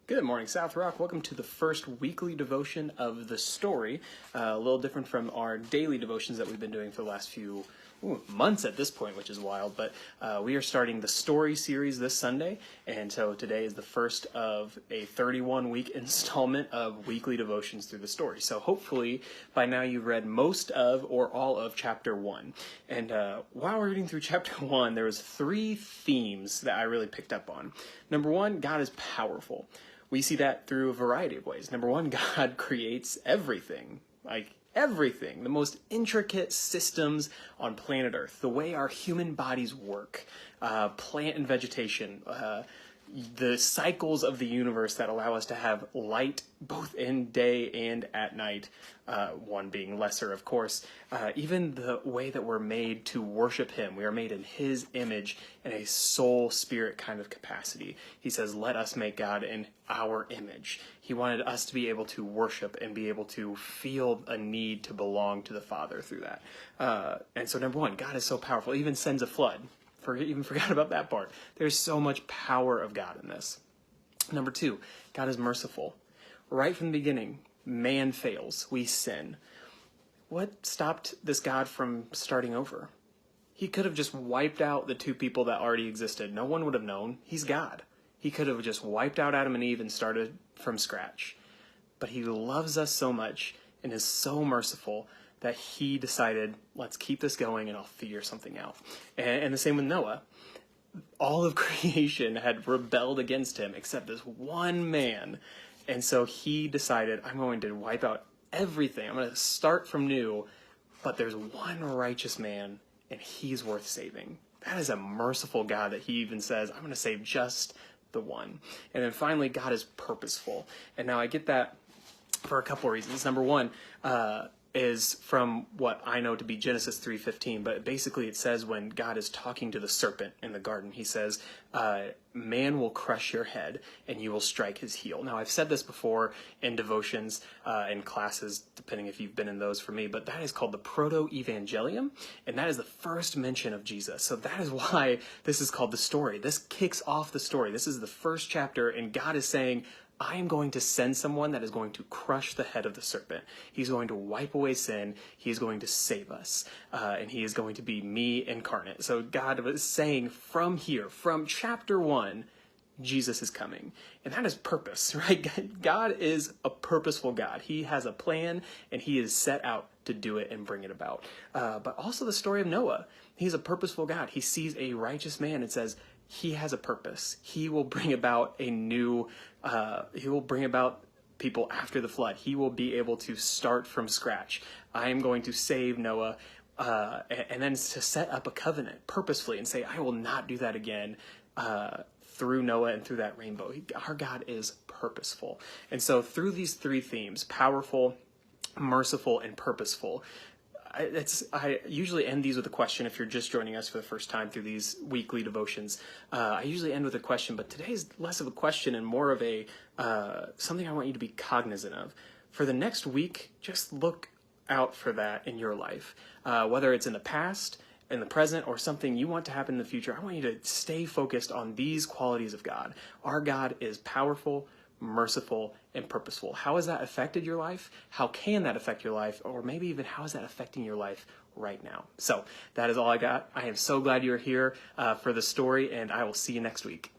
Good morning, South Rock. Welcome to the first weekly devotion of the story. A little different from our daily devotions that we've been doing for the last few months at this point, which is wild. But we are starting the story series this Sunday. And so today is the first of a 31-week installment of weekly devotions through the story. So hopefully by now you've read most of or all of chapter 1. And while we're reading through chapter 1, there was 3 themes that I really picked up on. Number 1, God is powerful. We see that through a variety of ways. Number 1, God creates everything, like everything, the most intricate systems on planet Earth, the way our human bodies work, plant and vegetation, the cycles of the universe that allow us to have light both in day and at night, one being lesser, of course. Even the way that we're made to worship him. We are made in his image in a soul spirit kind of capacity. He says, let us make God in our image. He wanted us to be able to worship and be able to feel a need to belong to the Father through that. And so number 1, God is so powerful. He even sends a flood. Even forgot about that part. There's so much power of God in this. Number 2, God is merciful. Right from the beginning, man fails. We sin. What stopped this God from starting over? He could have just wiped out the 2 people that already existed. No one would have known. He's God. He could have just wiped out Adam and Eve and started from scratch. But he loves us so much and is so merciful that he decided, let's keep this going and I'll figure something out. And the same with Noah. All of creation had rebelled against him except this one man. And so he decided, I'm going to wipe out everything. I'm going to start from new, but there's one righteous man and he's worth saving. That is a merciful God that he even says, I'm going to save just the one. And then finally, God is purposeful. And now I get that for a couple of reasons. Number 1, is from what I know to be Genesis 3:15, but basically it says when God is talking to the serpent in the garden, he says, man will crush your head and you will strike his heel. Now, I've said this before in devotions, in classes, depending if you've been in those for me, but that is called the Proto-Evangelium, and that is the first mention of Jesus. So that is why this is called the story. This kicks off the story. This is the first chapter, and God is saying, I am going to send someone that is going to crush the head of the serpent. He's going to wipe away sin. He is going to save us. And he is going to be me incarnate. So God was saying from here, from chapter 1, Jesus is coming. And that is purpose, right? God is a purposeful God. He has a plan and he is set out to do it and bring it about. But also the story of Noah. He's a purposeful God. He sees a righteous man and says, he has a purpose. He will bring about a new, he will bring about people after the flood. He will be able to start from scratch. I am going to save Noah, and then to set up a covenant purposefully and say, I will not do that again, through Noah and through that rainbow. Our God is purposeful. And so through these 3 themes, powerful, merciful, and purposeful, I usually end these with a question if you're just joining us for the first time through these weekly devotions. I usually end with a question, but today's less of a question and more of a something I want you to be cognizant of. For the next week, just look out for that in your life. Whether it's in the past, in the present, or something you want to happen in the future, I want you to stay focused on these qualities of God. Our God is powerful, merciful, and purposeful. How has that affected your life? How can that affect your life? Or maybe even how is that affecting your life right now? So that is all I got. I am so glad you're here for the story, and I will see you next week.